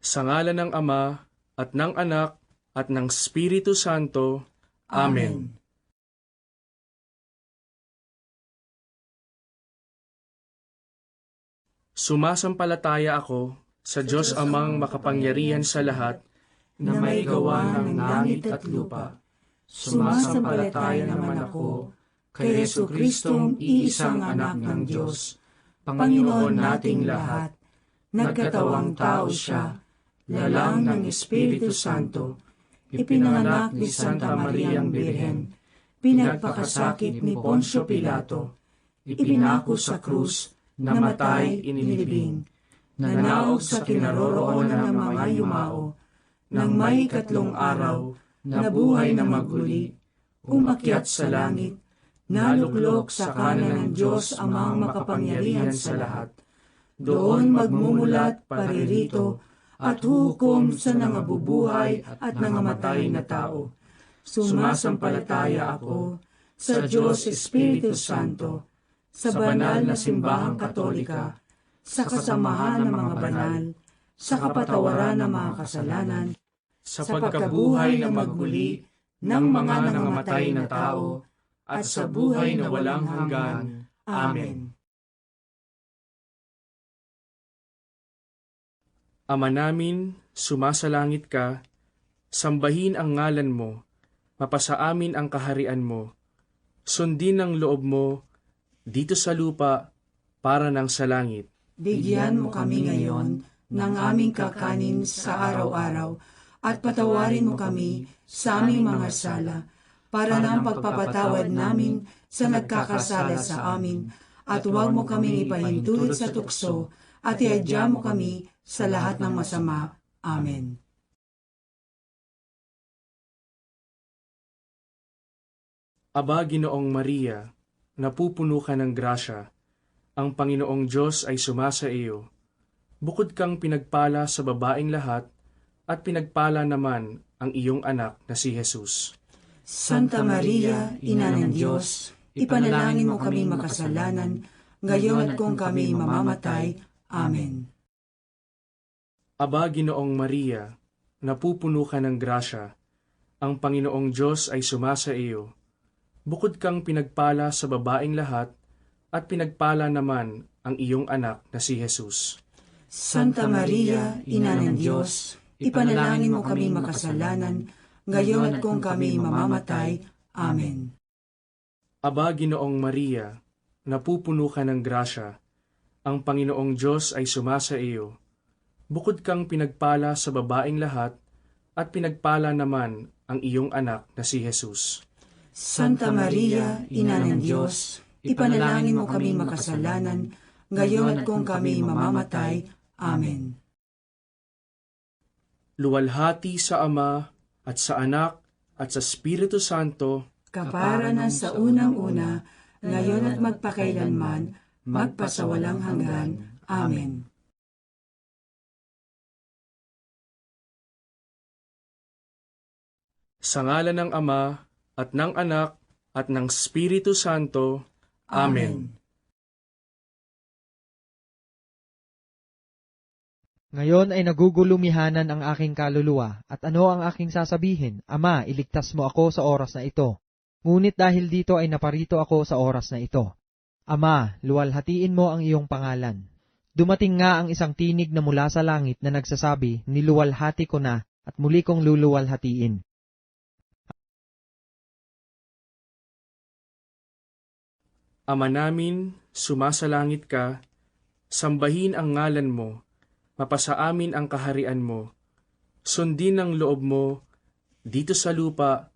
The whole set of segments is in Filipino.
Sa ngalan ng Ama, at ng Anak, at ng Espiritu Santo. Amen. Sumasampalataya ako sa Diyos Amang makapangyarihan sa lahat, na may gawa ng langit at lupa. Sumasampalataya naman ako kay Jesucristong iisang anak ng Diyos, Panginoon nating lahat. Nagkatawang tao siya, lalang ng Espiritu Santo, ipinanganak ni Santa Mariang Birhen, pinagpakasakit ni Poncio Pilato, ipinako sa krus, namatay, inilibing, nanaog sa kinaroroonan ng mga yumao, nang may 3 araw, nabuhay na maguli, umakyat sa langit, naluklok sa kanan ng Diyos Amang makapangyarihan sa lahat. Doon magmumulat paririto at hukom sa nangabubuhay at nangamatay na tao. Sumasampalataya ako sa Diyos Espiritu Santo, sa banal na simbahang katolika, sa kasamahan ng mga banal, sa kapatawaran ng mga kasalanan, sa pagkabuhay na magmuli ng mga nangamatay na tao, at sa buhay na walang hanggan. Amen. Ama namin, sumasalangit ka, sambahin ang ngalan mo, mapasa amin ang kaharian mo, sundin ang loob mo, dito sa lupa, para ng sa langit. Bigyan mo kami ngayon ng aming kakanin sa araw-araw, at patawarin mo kami sa aming mga sala, para ng pagpapatawad namin sa nagkakasala sa amin, at huwag mo kaming ipahintulot sa tukso, at iadya mo kami sa lahat ng masama. Amen. Aba, Ginoong Maria, napupuno ka ng grasya, ang Panginoong Diyos ay sumasa iyo. Bukod kang pinagpala sa babaeng lahat, at pinagpala naman ang iyong anak na si Jesus. Santa Maria, Ina ng Diyos, ipanalangin mo kaming makasalanan, ngayon at kung kami mamamatay. Amen. Aba, Ginoong Maria, napupuno ka ng grasya, ang Panginoong Diyos ay sumasa iyo. Bukod kang pinagpala sa babaeng lahat, at pinagpala naman ang iyong anak na si Jesus. Santa Maria, Ina ng Diyos, ipanalangin mo kaming makasalanan, ngayon at kung kami mamamatay. Amen. Aba, Ginoong Maria, napupuno ka ng grasya, ang Panginoong Diyos ay sumasa iyo. Bukod kang pinagpala sa babaeng lahat, at pinagpala naman ang iyong anak na si Jesus. Santa Maria, Ina ng Diyos, ipanalangin mo kaming makasalanan, ngayon at kung kami mamamatay. Amen. Luwalhati sa Ama, at sa Anak, at sa Espiritu Santo, kapara ng sa unang-una, ngayon at magpakailanman, magpasawalang hanggan. Amen. Sa ngalan ng Ama, at ng Anak, at ng Espiritu Santo. Amen. Ngayon ay nagugulumihanan ang aking kaluluwa, at ano ang aking sasabihin? Ama, iligtas mo ako sa oras na ito. Ngunit dahil dito ay naparito ako sa oras na ito. Ama, luwalhatiin mo ang iyong pangalan. Dumating nga ang isang tinig na mula sa langit na nagsasabi, niluwalhati ko na, at muli kong luluwalhatiin. Ama namin, sumasalangit ka, sambahin ang ngalan mo, mapasa amin ang kaharian mo, sundin ang loob mo, dito sa lupa,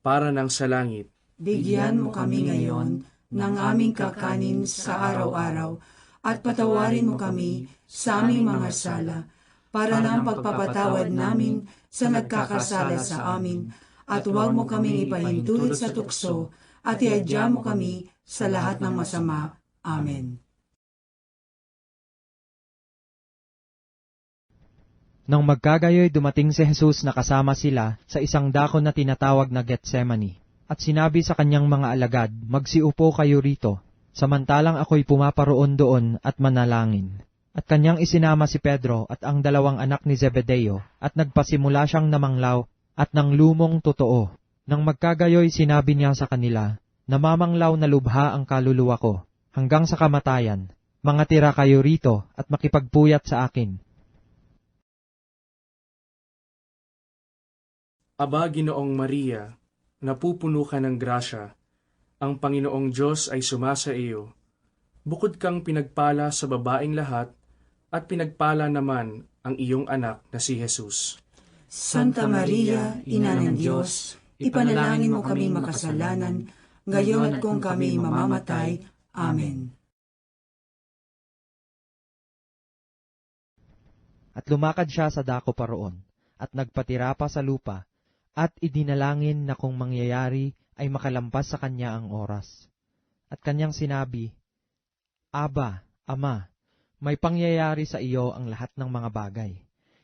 para ng sa langit. Bigyan mo kami ngayon ng aming kakanin sa araw-araw, at patawarin mo kami sa aming mga sala, para ng pagpapatawad namin sa nagkakasala sa amin, at huwag mo kaming ipahintulot sa tukso, at iadya mo kami sa lahat ng masama. Amen. Nang magkagayoy dumating si Jesus na kasama sila sa isang dako na tinatawag na Getsemani, at sinabi sa kanyang mga alagad, magsiupo kayo rito, samantalang ako'y pumaparoon doon at manalangin. At kanyang isinama si Pedro at ang 2 anak ni Zebedeo, at nagpasimula siyang namanglaw at nang lumong totoo. Nang magkagayoy sinabi niya sa kanila, namamanglaw na lubha ang kaluluwa ko, hanggang sa kamatayan. Mga tira kayo rito at makipagpuyat sa akin. Aba, Ginoong Maria, napupuno ka ng grasya, ang Panginoong Diyos ay sumasa iyo. Bukod kang pinagpala sa babaeng lahat, at pinagpala naman ang iyong anak na si Jesus. Santa Maria, Ina ng Diyos, ipanalangin mo kaming makasalanan, ngayon at kung kami mamamatay. Amen. At lumakad siya sa dako paroon, at nagpatira pa sa lupa, at idinalangin na kung mangyayari ay makalampas sa kanya ang oras. At kanyang sinabi, Aba, Ama, may pangyayari sa iyo ang lahat ng mga bagay.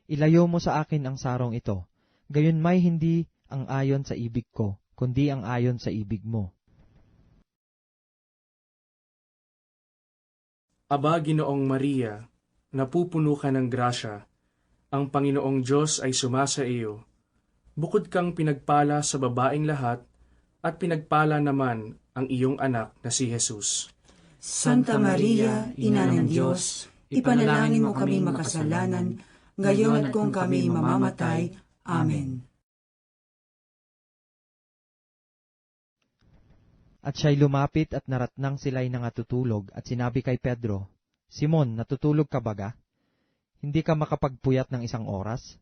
Ilayo mo sa akin ang sarong ito, gayon may hindi ang ayon sa ibig ko, kundi ang ayon sa ibig mo. Aba, Ginoong Maria, napupuno ka ng grasya, ang Panginoong Diyos ay sumasa iyo. Bukod kang pinagpala sa babaeng lahat, at pinagpala naman ang iyong anak na si Jesus. Santa Maria, Ina ng Diyos, ipanalangin mo kaming makasalanan, ngayon at kung kami mamamatay. Amen. At siya'y lumapit at naratnang sila'y nangatutulog at sinabi kay Pedro, Simon, natutulog ka baga? Hindi ka makapagpuyat ng 1 oras?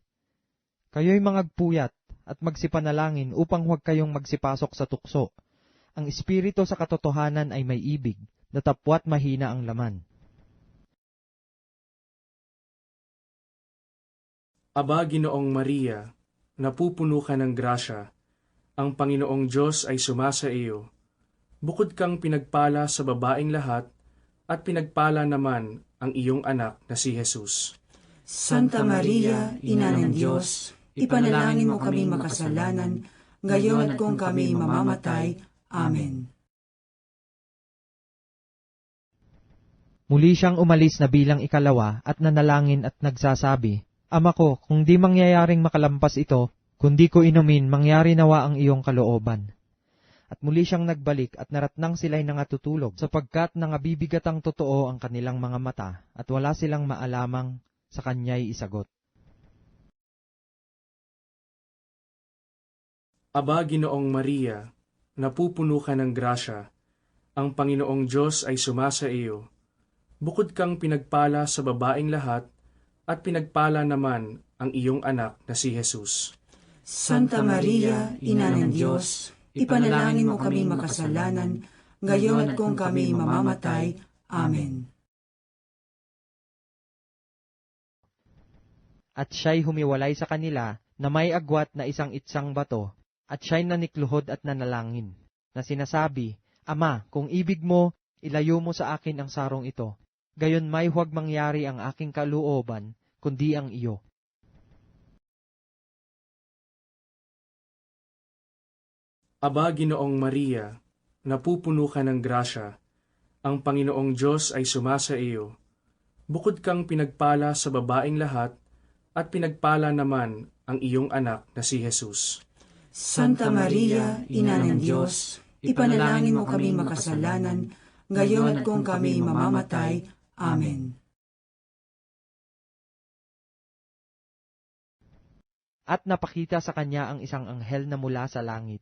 Kayo'y mangagpuyat at magsipanalangin upang huwag kayong magsipasok sa tukso. Ang espiritu sa katotohanan ay may ibig, datapwat mahina ang laman. Aba, Ginoong Maria, napupuno ka ng grasya, ang Panginoong Diyos ay sumasa iyo. Bukod kang pinagpala sa babaeng lahat, at pinagpala naman ang iyong anak na si Jesus. Santa Maria, Ina ng Diyos, ipanalangin mo kaming makasalanan, ngayon at kung kami mamamatay. Amen. Muli siyang umalis na bilang 2 at nanalangin at nagsasabi, Ama ko, kung di mangyayaring makalampas ito, kundi ko inumin, mangyari nawa ang iyong kalooban. At muli siyang nagbalik at naratnang sila'y nangatutulog, sapagkat nangabibigat ang totoo ang kanilang mga mata, at wala silang maalamang sa kanya'y isagot. Aba, Ginoong Maria, napupuno ka ng grasya, ang Panginoong Diyos ay sumasa iyo. Bukod kang pinagpala sa babaeng lahat, at pinagpala naman ang iyong anak na si Jesus. Santa Maria, Ina ng Diyos, ipanalangin mo kaming makasalanan, ngayon at kung kami mamamatay. Amen. At siya'y humiwalay sa kanila na may agwat na isang itsang bato, at siya'y nanikluhod at nanalangin, na sinasabi, Ama, kung ibig mo, ilayo mo sa akin ang sarong ito, gayon may huwag mangyari ang aking kalooban, kundi ang iyo. Aba, Ginoong Maria, napupuno ka ng grasya, ang Panginoong Diyos ay sumasa iyo. Bukod kang pinagpala sa babaeng lahat, at pinagpala naman ang iyong anak na si Jesus. Santa Maria, Ina ng Diyos, ipanalangin mo kaming makasalanan, ngayon at kung kami mamamatay. Amen. At napakita sa kanya ang isang anghel na mula sa langit,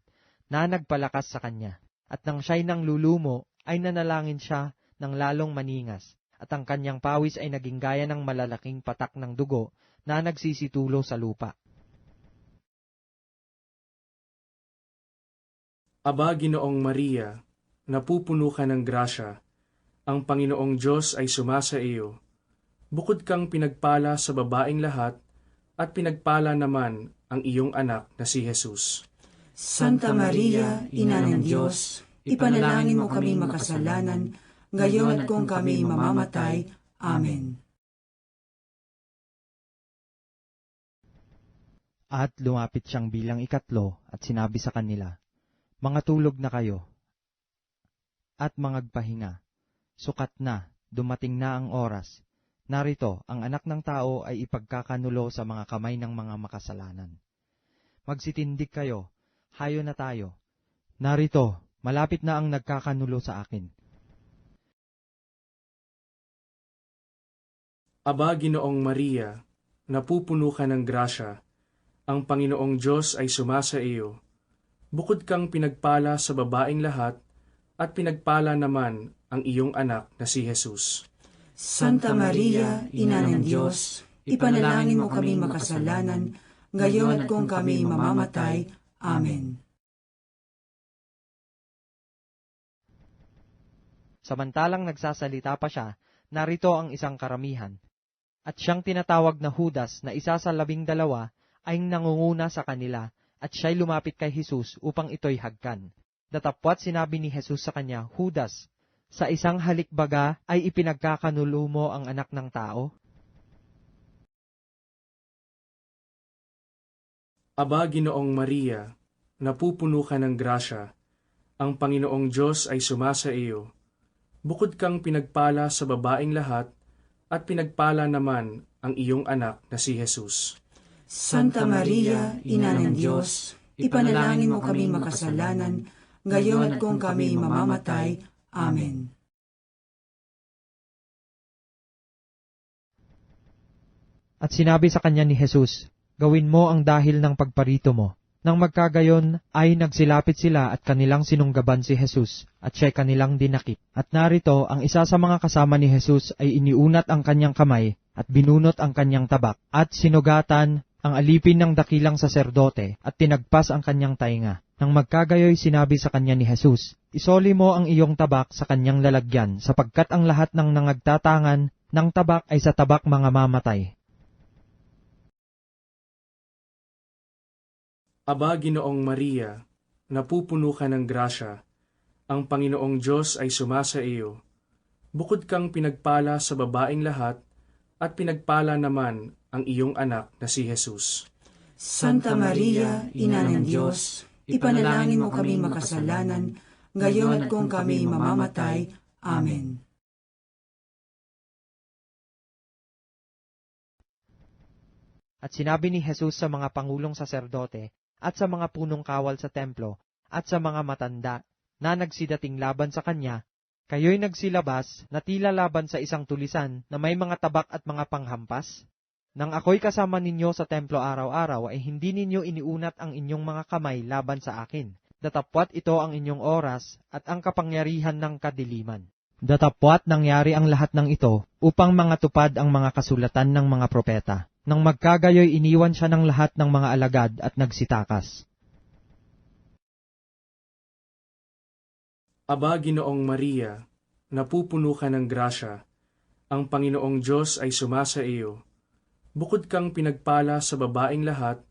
na nagpalakas sa kanya. At nang siya'y nang lulumo, ay nanalangin siya ng lalong maningas, at ang kanyang pawis ay naging gaya ng malalaking patak ng dugo na nagsisitulo sa lupa. Aba, Ginoong Maria, napupuno ka ng grasya, ang Panginoong Diyos ay sumasa iyo. Bukod kang pinagpala sa babaeng lahat, at pinagpala naman ang iyong anak na si Jesus. Santa Maria, Ina ng Diyos, ipanalangin mo kaming makasalanan, ngayon at kung kami mamamatay. Amen. At lumapit siyang bilang 3 at sinabi sa kanila, Mga tulog na kayo, at mangagpahinga. Sukat na, dumating na ang oras, Narito, ang anak ng tao ay ipagkakanulo sa mga kamay ng mga makasalanan. Magsitindig kayo, hayo na tayo. Narito, malapit na ang nagkakanulo sa akin. Aba, Ginoong Maria, napupuno ka ng grasya, ang Panginoong Diyos ay sumasa iyo. Bukod kang pinagpala sa babaeng lahat, at pinagpala naman ang iyong anak na si Jesus. Santa Maria, Ina ng Diyos, ipanalangin mo kaming makasalanan, ngayon at kung kami mamamatay. Amen. Samantalang nagsasalita pa siya, narito ang isang karamihan. At siyang tinatawag na Judas na isa sa 12 ay nangunguna sa kanila, at siya'y lumapit kay Jesus upang ito'y hagkan. Datapwat sinabi ni Jesus sa kanya, Judas, sa isang halikbaga ay ipinagkakanulo mo ang anak ng tao? Aba, Ginoong Maria, napupuno ka ng grasya, ang Panginoong Diyos ay sumasa iyo. Bukod kang pinagpala sa babaeng lahat, at pinagpala naman ang iyong anak na si Jesus. Santa Maria, Ina ng Diyos, ipanalangin mo kaming makasalanan, ngayon at kung kami mamamatay. Amen. At sinabi sa kanya ni Jesus, gawin mo ang dahil ng pagparito mo. Nang magkagayon ay nagsilapit sila at kanilang sinunggaban si Jesus, at siya'y kanilang dinakip. At narito, ang isa sa mga kasama ni Jesus ay iniunat ang kanyang kamay at binunot ang kanyang tabak, at sinugatan ang alipin ng dakilang saserdote at tinagpas ang kanyang tainga. Nang magkagayoy sinabi sa kanya ni Jesus, isoli mo ang iyong tabak sa kanyang lalagyan, sapagkat ang lahat ng nangagtatangan ng tabak ay sa tabak mga mamatay. Aba, Ginoong Maria, napupuno ka ng grasya, ang Panginoong Diyos ay sumasa iyo. Bukod kang pinagpala sa babaeng lahat, at pinagpala naman ang iyong anak na si Jesus. Santa Maria, Ina ng Diyos, ipanalangin mo kaming makasalanan, ngayon at kung kami mamamatay. Amen. At sinabi ni Jesus sa mga pangulong saserdote, at sa mga punong kawal sa templo, at sa mga matanda, na nagsidating laban sa kanya, kayo'y nagsilabas na tila laban sa isang tulisan na may mga tabak at mga panghampas? Nang ako'y kasama ninyo sa templo araw-araw, ay hindi ninyo iniunat ang inyong mga kamay laban sa akin. Datapwat ito ang inyong oras at ang kapangyarihan ng kadiliman. Datapwat nangyari ang lahat ng ito upang mangatupad ang mga kasulatan ng mga propeta. Nang magkagayoy iniwan siya ng lahat ng mga alagad at nagsitakas. Aba, Ginoong Maria, napupuno ka ng grasya, ang Panginoong Diyos ay sumasa iyo. Bukod kang pinagpala sa babaeng lahat,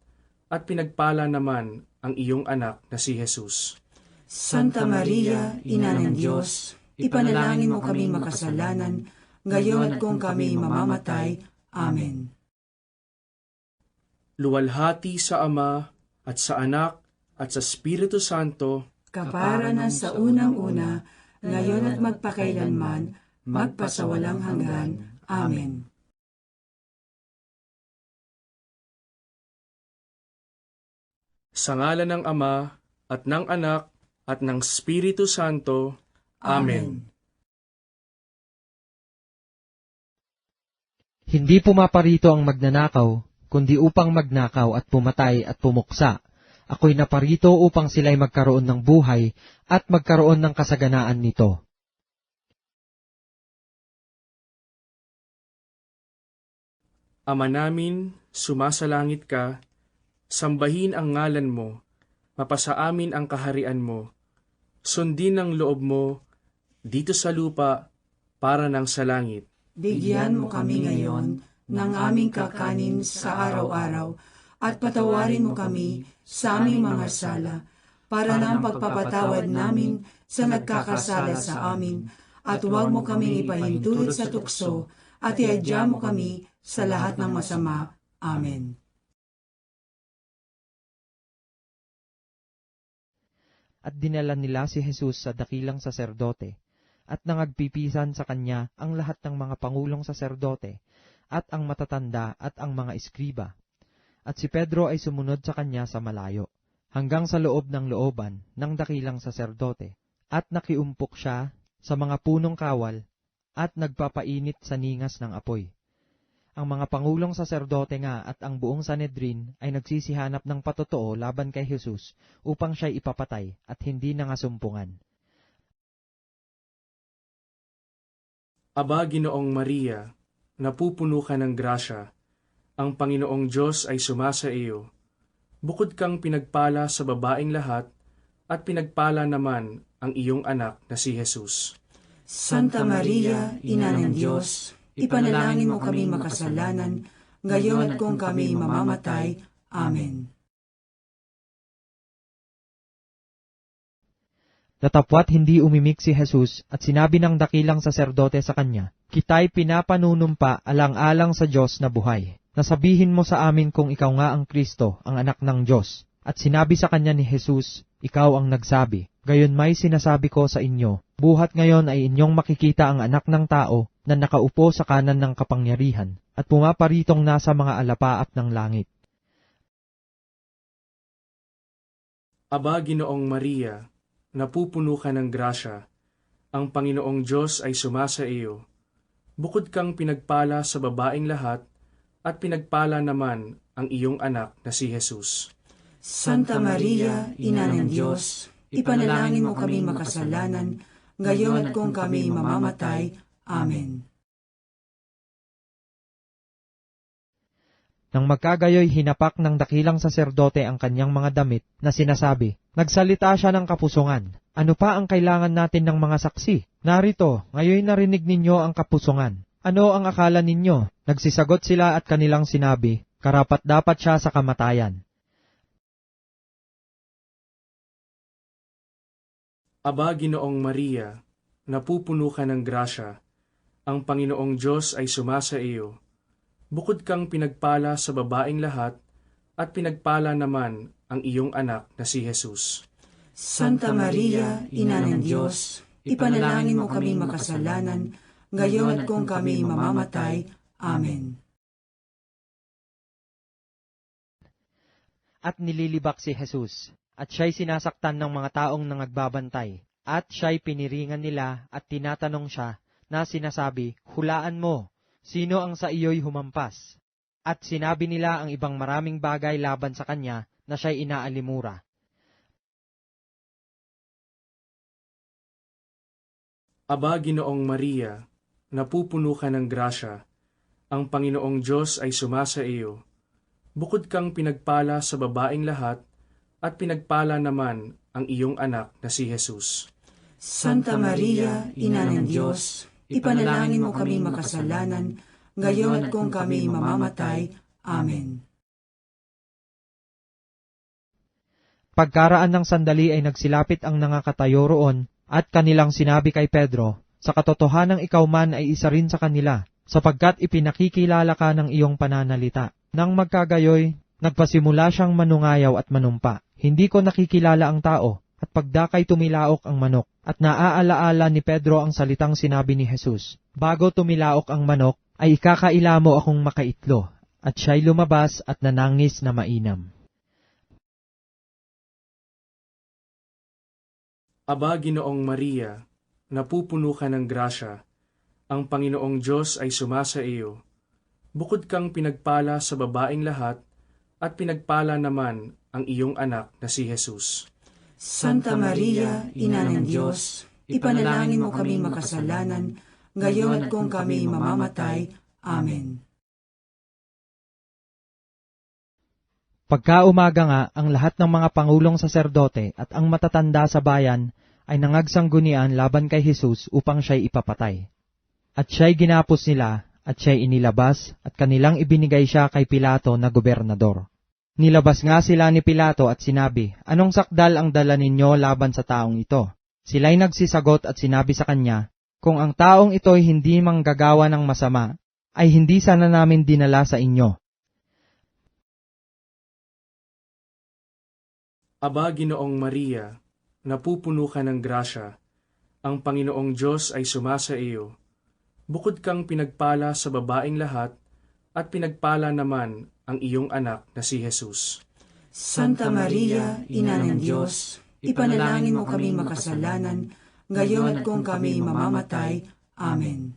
at pinagpala naman ang iyong anak na si Jesus. Santa Maria, Ina ng Diyos, ipanalangin mo kaming makasalanan, ngayon at kung kami mamamatay. Amen. Luwalhati sa Ama, at sa Anak, at sa Espiritu Santo, Kapara na sa unang-una, ngayon at magpakailanman, magpasawalang hanggan. Amen. sa ngalan ng Ama, at ng Anak, at ng Espiritu Santo. Amen. Hindi pumaparito ang magnanakaw, kundi upang magnakaw at pumatay at pumuksa. Ako'y naparito upang sila'y magkaroon ng buhay at magkaroon ng kasaganaan nito. Ama namin, sumasalangit ka, sambahin ang ngalan mo, mapasa amin ang kaharian mo, sundin ang loob mo, dito sa lupa, para ng sa langit. Bigyan mo kami ngayon ng aming kakanin sa araw-araw at patawarin mo kami sa aming mga sala para ng pagpapatawad namin sa nagkakasala sa amin at huwag mo kaming ipahintulot sa tukso at iadya mo kami sa lahat ng masama. Amen. At dinala nila si Jesus sa dakilang saserdote, at nangagpipisan sa kanya ang lahat ng mga pangulong saserdote at ang matatanda at ang mga eskriba. At si Pedro ay sumunod sa kanya sa malayo, hanggang sa loob ng looban ng dakilang saserdote, at nakiumpok siya sa mga punong kawal at nagpapainit sa ningas ng apoy. Ang mga pangulong saserdote nga at ang buong Sanhedrin ay nagsisihanap ng patotoo laban kay Jesus upang siya'y ipapatay at hindi nangasumpungan. Aba, Ginoong Maria, napupuno ka ng grasya, ang Panginoong Diyos ay sumasa iyo. Bukod kang pinagpala sa babaeng lahat, at pinagpala naman ang iyong anak na si Jesus. Santa Maria, Ina ng Diyos, ipanalangin mo kami makasalanan, ngayon at kung kami mamamatay. Amen. Datapwat hindi umimik si Jesus at sinabi ng dakilang saserdote sa kanya, "Kita'y pinapanunumpa alang-alang sa Diyos na buhay. Nasabihin mo sa amin kung ikaw nga ang Kristo, ang anak ng Diyos." At sinabi sa kanya ni Jesus, "Ikaw ang nagsabi. Gayon may sinasabi ko sa inyo, buhat ngayon ay inyong makikita ang anak ng tao na nakaupo sa kanan ng kapangyarihan at pumaparitong nasa mga alapaap ng langit." Aba, Ginoong Maria, napupuno ka ng grasya, ang Panginoong Diyos ay sumasa iyo. Bukod kang pinagpala sa babaeng lahat, at pinagpala naman ang iyong anak na si Jesus. Santa Maria, Ina ng Diyos, ipanalangin mo kami makasalanan, ngayon at kung kami mamamatay. Amen. Nang magkagayoy hinapak ng dakilang saserdote ang kanyang mga damit na sinasabi, nagsalita siya ng kapusungan. "Ano pa ang kailangan natin ng mga saksi? Narito, ngayon narinig ninyo ang kapusungan. Ano ang akala ninyo?" Nagsisagot sila at kanilang sinabi, "Karapat-dapat siya sa kamatayan." Aba, Ginoong Maria, napupuno ka ng grasya, ang Panginoong Diyos ay sumasa iyo. Bukod kang pinagpala sa babaeng lahat, at pinagpala naman ang iyong anak na si Jesus. Santa Maria, Ina ng Diyos, ipanalangin mo kami makasalanan, ngayon at kung kami mamamatay. Amen. At nililibak si Jesus, at siya'y sinasaktan ng mga taong nangagbabantay, at siya'y piniringan nila at tinatanong siya na sinasabi, "Hulaan mo, sino ang sa iyo'y humampas?" At sinabi nila ang ibang maraming bagay laban sa kanya na siya'y inaalimura. Aba, Ginoong Maria, napupuno ka ng grasya, ang Panginoong Diyos ay sumasa iyo. Bukod kang pinagpala sa babaeng lahat, at pinagpala naman ang iyong anak na si Jesus. Santa Maria, Ina ng Diyos, ipanalangin mo kami makasalanan, ngayon at kung kami mamamatay. Amen. Pagkaraan ng sandali ay nagsilapit ang nangakatayo roon, at kanilang sinabi kay Pedro, "Sa katotohanan ikaw man ay isa rin sa kanila, sapagkat ipinakikilala ka ng iyong pananalita." Nang magkagayoy, nagpasimula siyang manungayaw at manumpa. "Hindi ko nakikilala ang tao," at pagdakay tumilaok ang manok, at naaalaala ni Pedro ang salitang sinabi ni Jesus, "Bago tumilaok ang manok, ay ikakaila mo akong makaitlo," at siya'y lumabas at nanangis na mainam. Aba, Ginoong Maria, napupuno ka ng grasya, ang Panginoong Diyos ay sumasa iyo. Bukod kang pinagpala sa babaeng lahat, at pinagpala naman ang iyong anak na si Jesus. Santa Maria, Ina ng Diyos, ipanalangin mo kami makasalanan, ngayon at kung kami mamamatay. Amen. Pagkaumaga nga, ang lahat ng mga pangulong saserdote at ang matatanda sa bayan ay nangagsangunian laban kay Jesus upang siya'y ipapatay. At siya'y ginapos nila, at siya'y inilabas, at kanilang ibinigay siya kay Pilato na gobernador. Nilabas nga sila ni Pilato at sinabi, "Anong sakdal ang dala ninyo laban sa taong ito?" Sila'y nagsisagot at sinabi sa kanya, "Kung ang taong ito'y hindi manggagawa ng masama, ay hindi sana namin dinala sa inyo." Aba, Ginoong Maria, napupuno ka ng grasya, ang Panginoong Diyos ay sumasa iyo. Bukod kang pinagpala sa babaeng lahat, at pinagpala naman ang iyong anak na si Jesus. Santa Maria, Ina ng Diyos, ipanalangin mo kami makasalanan, ngayon at kung kami mamamatay. Amen.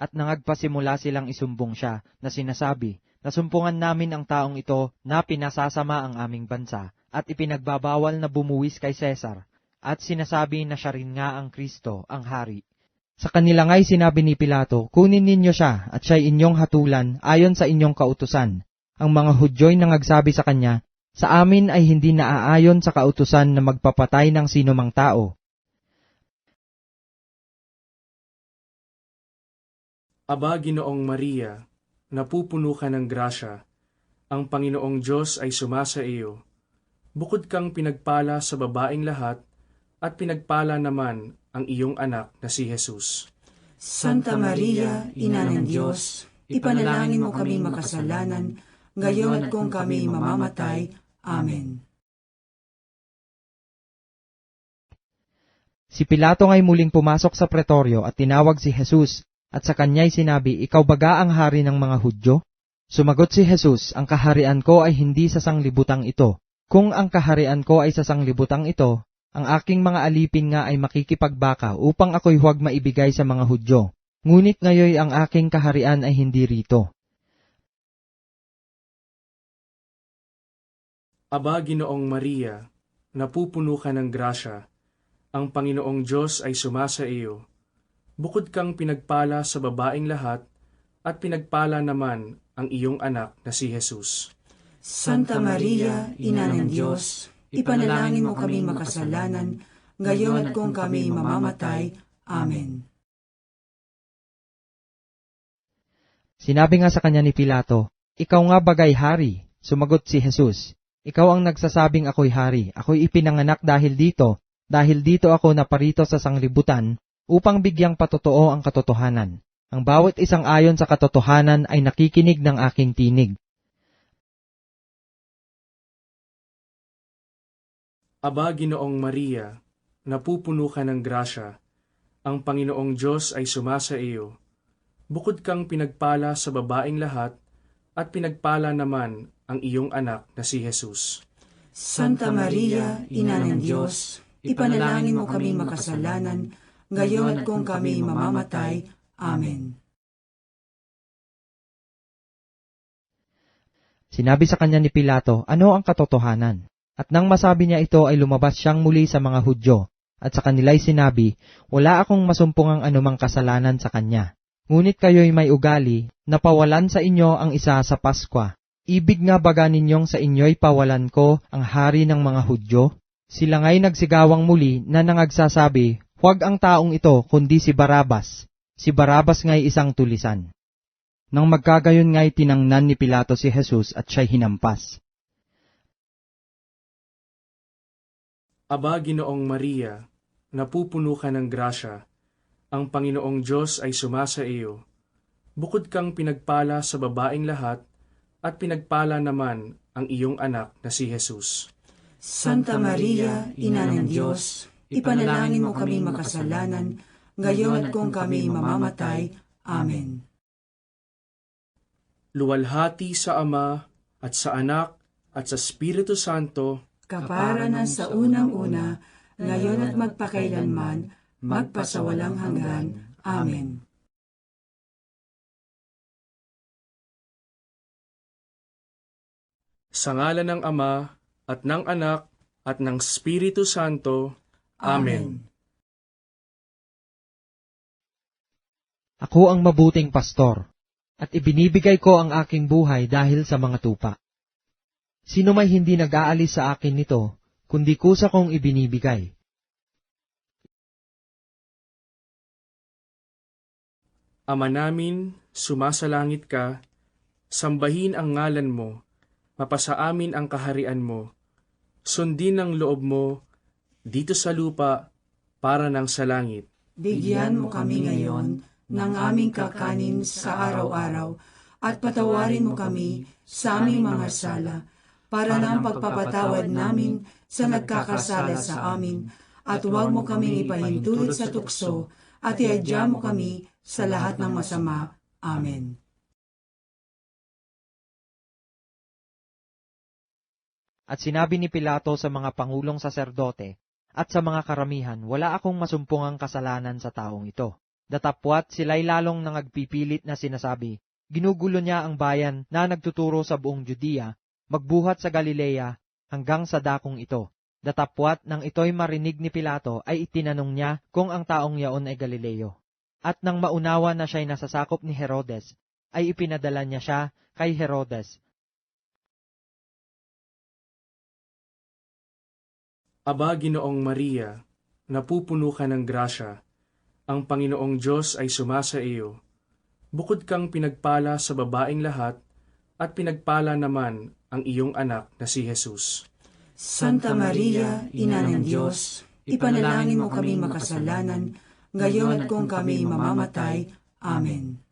At nangagpasimula silang isumbong siya na sinasabi, "Nasumpungan namin ang taong ito na pinasasama ang aming bansa at ipinagbabawal na bumuwis kay Cesar at sinasabi na siya rin nga ang Kristo, ang hari." Sa kanila nga'y sinabi ni Pilato, "Kunin ninyo siya at siya'y inyong hatulan ayon sa inyong kautusan." Ang mga Hudyo'y nangagsabi sa kanya, "Sa amin ay hindi naaayon sa kautusan na magpapatay ng sinumang tao." Aba, Ginoong Maria, napupuno ka ng grasya, ang Panginoong Diyos ay sumasa iyo. Bukod kang pinagpala sa babaeng lahat, at pinagpala naman ang iyong anak na si Jesus. Santa Maria, Ina ng Diyos, ipanalangin mo kami makasalanan, ngayon at kung kami mamamatay. Amen. Si Pilato nga'y muling pumasok sa pretoryo at tinawag si Jesus, at sa kanya'y sinabi, "Ikaw baga ang hari ng mga Hudyo?" Sumagot si Jesus, "Ang kaharian ko ay hindi sa sanglibutang ito. Kung ang kaharian ko ay sa sanglibutang ito, ang aking mga alipin nga ay makikipagbaka upang ako'y huwag maibigay sa mga Hudyo. Ngunit ngayoy ang aking kaharian ay hindi rito." Aba, Ginoong Maria, napupuno ka ng grasya, ang Panginoong Diyos ay sumasa iyo. Bukod kang pinagpala sa babaeng lahat, at pinagpala naman ang iyong anak na si Jesus. Santa Maria, Ina ng Diyos, ipanalangin mo kami makasalanan, ngayon at kung kami mamamatay. Amen. Sinabi nga sa kanya ni Pilato, "Ikaw nga bagay hari?" Sumagot si Jesus, "Ikaw ang nagsasabing ako'y hari. Ako'y ipinanganak dahil dito ako naparito sa sanglibutan, upang bigyang patotoo ang katotohanan. Ang bawat isang ayon sa katotohanan ay nakikinig ng aking tinig." Aba, Ginoong Maria, napupuno ka ng grasya, ang Panginoong Diyos ay sumasa iyo. Bukod kang pinagpala sa babaeng lahat, at pinagpala naman ang iyong anak na si Jesus. Santa Maria, Ina ng Diyos, ipanalangin mo kami makasalanan, ngayon at kung kami mamamatay. Amen. Sinabi sa kanya ni Pilato, "Ano ang katotohanan?" At nang masabi niya ito ay lumabas siyang muli sa mga Hudyo, at sa kanila'y sinabi, "Wala akong masumpungang anumang kasalanan sa kanya. Ngunit kayo'y may ugali na pawalan sa inyo ang isa sa Paskwa. Ibig nga baga ninyong sa inyo'y pawalan ko ang hari ng mga Hudyo?" Sila nga'y nagsigawang muli na nangagsasabi, "Huwag ang taong ito, kundi si Barabas." Si Barabas nga'y isang tulisan. Nang magkagayon nga'y tinangnan ni Pilato si Jesus at siya'y hinampas. Aba, Ginoong Maria, napupuno ka ng grasya, ang Panginoong Diyos ay sumasa iyo. Bukod kang pinagpala sa babaeng lahat, at pinagpala naman ang iyong anak na si Jesus. Santa Maria, Ina ng Diyos, ipanalangin mo kami makasalanan, ngayon at kung kami mamamatay. Amen. Luwalhati sa Ama, at sa Anak, at sa Espiritu Santo, Kapara na sa unang-una, ngayon at magpakailanman, magpasawalang hanggan. Amen. sa ngalan ng Ama, at ng Anak, at ng Espiritu Santo. Amen. Ako ang mabuting pastor, at ibinibigay ko ang aking buhay dahil sa mga tupa. Sino may hindi nag-aalis sa akin nito, kundi kusa kong ibinibigay. Ama namin, sumasalangit ka, sambahin ang ngalan mo, mapasa amin ang kaharian mo, sundin ang loob mo, dito sa lupa, para ng sa langit. Bigyan mo kami ngayon ng aming kakanin sa araw-araw, at patawarin mo kami sa aming mga sala, para ng pagpapatawad namin sa nagkakasala sa amin, at huwag mo kaming ipahintulot sa tukso, at iadya mo kami sa lahat ng masama. Amen. At sinabi ni Pilato sa mga pangulong saserdote at sa mga karamihan, wala akong masumpungang kasalanan sa taong ito. Datapwat sila'y lalong nangagpipilit na sinasabi, ginugulo niya ang bayan na nagtuturo sa buong Judea, magbuhat sa Galilea hanggang sa dakong ito. Datapwat nang ito'y marinig ni Pilato ay itinanong niya kung ang taong yaon ay Galileo. At nang maunawa na siya'y nasasakop ni Herodes, ay ipinadala niya siya kay Herodes. Aba, Ginoong Maria, napupuno ka ng grasya, ang Panginoong Diyos ay sumasa iyo. Bukod kang pinagpala sa babaeng lahat, at pinagpala naman ang iyong anak na si Jesus. Santa Maria, Ina ng Diyos, ipanalangin mo kami makasalanan, ngayon at kung kami mamamatay. Amen.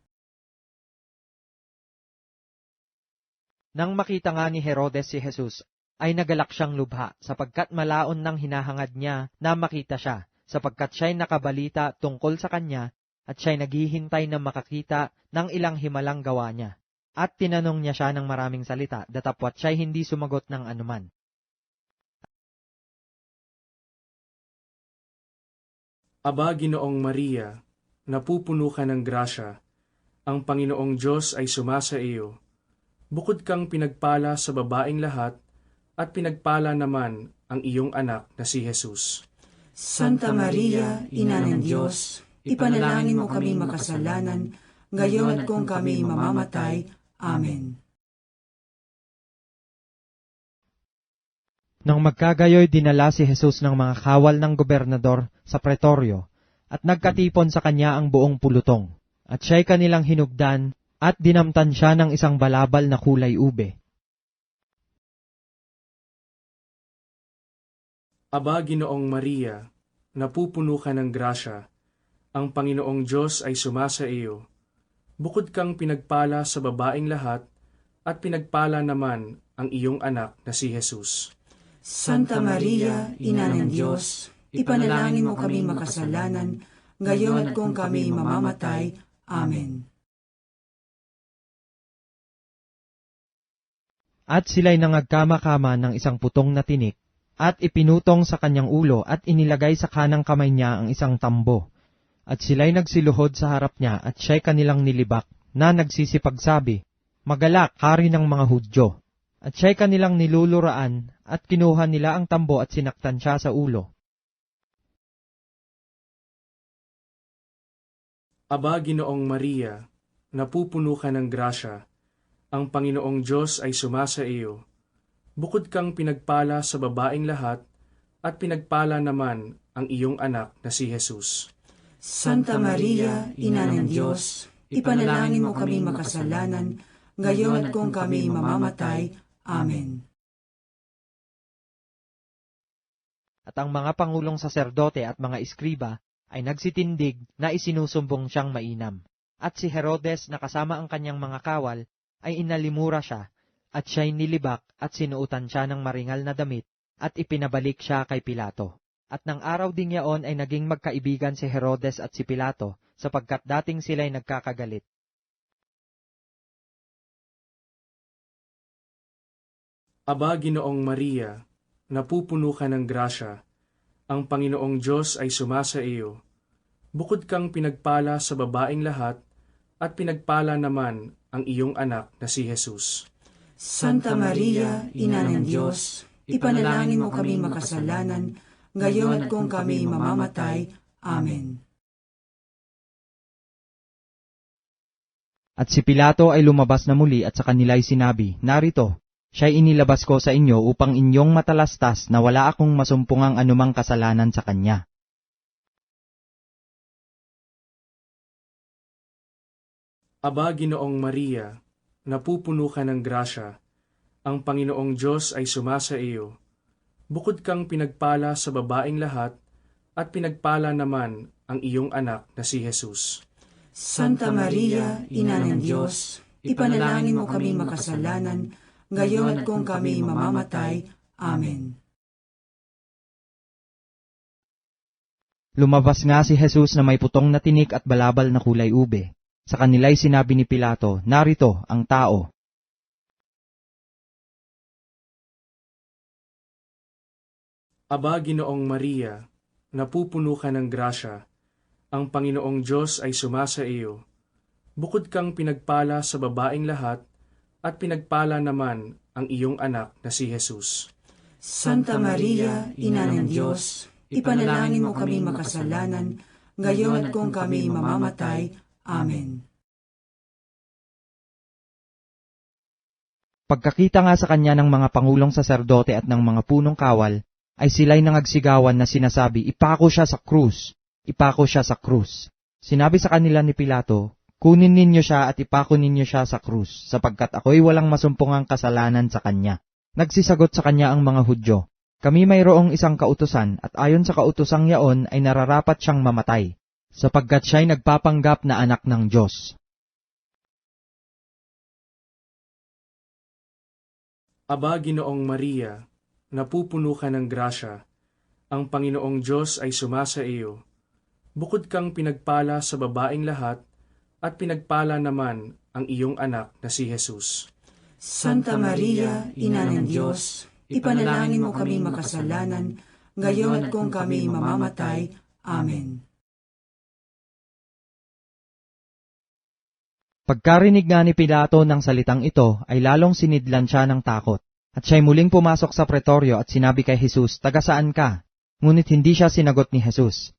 Nang makita nga ni Herodes si Jesus, ay nagalak siyang lubha, sapagkat malaon ng hinahangad niya na makita siya, sapagkat siya'y nakabalita tungkol sa kanya, at siya'y naghihintay na makakita ng ilang himalang gawa niya. At tinanong niya siya ng maraming salita, datapwat siya'y hindi sumagot ng anuman. Aba, Ginoong Maria, napupuno ka ng grasya, ang Panginoong Diyos ay sumasa iyo. Bukod kang pinagpala sa babaeng lahat, at pinagpala naman ang iyong anak na si Jesus. Santa Maria, Ina ng Diyos, ipanalangin mo kami makasalanan, ngayon at kung kami mamamatay. Amen. Nang magkagayoy, dinala si Jesus ng mga kawal ng gobernador sa pretoryo, at nagkatipon sa kanya ang buong pulutong. At siya'y kanilang hinugdan, at dinamtan siya ng isang balabal na kulay ube. Aba, Ginoong Maria, napupuno ka ng grasya, ang Panginoong Diyos ay sumasa iyo. Bukod kang pinagpala sa babaeng lahat, at pinagpala naman ang iyong anak na si Jesus. Santa Maria, Ina ng Diyos, ipanalangin mo kami makasalanan, ngayon at kung kami mamamatay. Amen. At sila'y nangagkama-kama ng isang putong na tinik, at ipinutong sa kanyang ulo at inilagay sa kanang kamay niya ang isang tambo. At sila'y nagsiluhod sa harap niya at siya'y kanilang nilibak na nagsisipagsabi, "Magalak, hari ng mga Hudyo." At siya'y kanilang niluluraan at kinuha nila ang tambo at sinaktan siya sa ulo. Aba, Ginoong Maria, napupuno ka ng grasya, ang Panginoong Diyos ay sumasa iyo. Bukod kang pinagpala sa babaeng lahat, at pinagpala naman ang iyong anak na si Jesus. Santa Maria, Ina ng Diyos, ipanalangin mo kami makasalanan, ngayon at kung kami mamamatay. Amen. At ang mga pangulong saserdote at mga iskriba ay nagsitindig na isinusumbong siyang mainam. At si Herodes na kasama ang kanyang mga kawal ay inalimura siya, at siya'y nilibak at sinuutan siya ng maringal na damit at ipinabalik siya kay Pilato. At nang araw ding yaon ay naging magkaibigan si Herodes at si Pilato, sapagkat dating sila'y nagkakagalit. Aba, Ginoong Maria, napupuno ka ng grasya, ang Panginoong Diyos ay sumasa iyo. Bukod kang pinagpala sa babaeng lahat, at pinagpala naman ang iyong anak na si Jesus. Santa Maria, Ina ng Diyos, ipanalangin mo kami makasalanan, ngayon at kung kami mamamatay. Amen. At si Pilato ay lumabas na muli at sa kanila'y sinabi, "Narito, siya'y inilabas ko sa inyo upang inyong matalastas na wala akong masumpungang anumang kasalanan sa kanya." Aba, Ginoong Maria, napupuno ka ng grasya, ang Panginoong Diyos ay sumasa iyo. Bukod kang pinagpala sa babaeng lahat, at pinagpala naman ang iyong anak na si Jesus. Santa Maria, Ina ng Diyos, ipanalangin mo kami makasalanan, ngayon at kung kami mamamatay. Amen. Lumabas nga si Jesus na may putong na tinik at balabal na kulay ube. Sa kanila'y sinabi ni Pilato, "Narito ang tao." Aba, Ginoong Maria, napupuno ka ng grasya, ang Panginoong Diyos ay sumasa iyo. Bukod kang pinagpala sa babaeng lahat, at pinagpala naman ang iyong anak na si Jesus. Santa Maria, Ina ng Diyos, ipanalangin mo kami makasalanan, ngayon at kung kami mamamatay. Amen. Pagkakita nga sa kanya ng mga pangulong saserdote at ng mga punong kawal, ay sila'y nangagsigawan na sinasabi, "Ipako siya sa krus! Ipako siya sa krus!" Sinabi sa kanila ni Pilato, "Kunin ninyo siya at ipako ninyo siya sa krus, sapagkat ako'y walang masumpungang kasalanan sa kanya." Nagsisagot sa kanya ang mga Hudyo, "Kami mayroong isang kautusan, at ayon sa kautosang yaon ay nararapat siyang mamatay, sapagkat siya'y nagpapanggap na anak ng Diyos." Aba, Ginoong Maria, napupuno ka ng grasya, ang Panginoong Diyos ay sumasa iyo. Bukod kang pinagpala sa babaeng lahat, at pinagpala naman ang iyong anak na si Jesus. Santa Maria, Ina ng Diyos, ipanalangin mo kami makasalanan, ngayon at kung kami mamamatay. Amen. Pagkarinig nga ni Pilato ng salitang ito, ay lalong sinidlan siya ng takot. At siya'y muling pumasok sa pretoryo at sinabi kay Jesus, "Taga saan ka?" Ngunit hindi siya sinagot ni Jesus.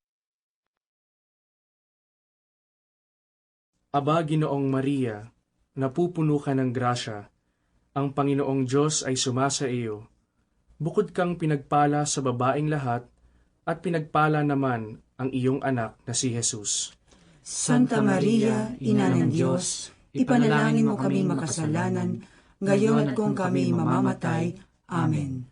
Aba, Ginoong Maria, napupuno ka ng grasya, ang Panginoong Diyos ay sumasa iyo. Bukod kang pinagpala sa babaeng lahat, at pinagpala naman ang iyong anak na si Jesus. Santa Maria, Ina ng Diyos, ipanalangin mo kami makasalanan, ngayon at kung kami mamamatay. Amen.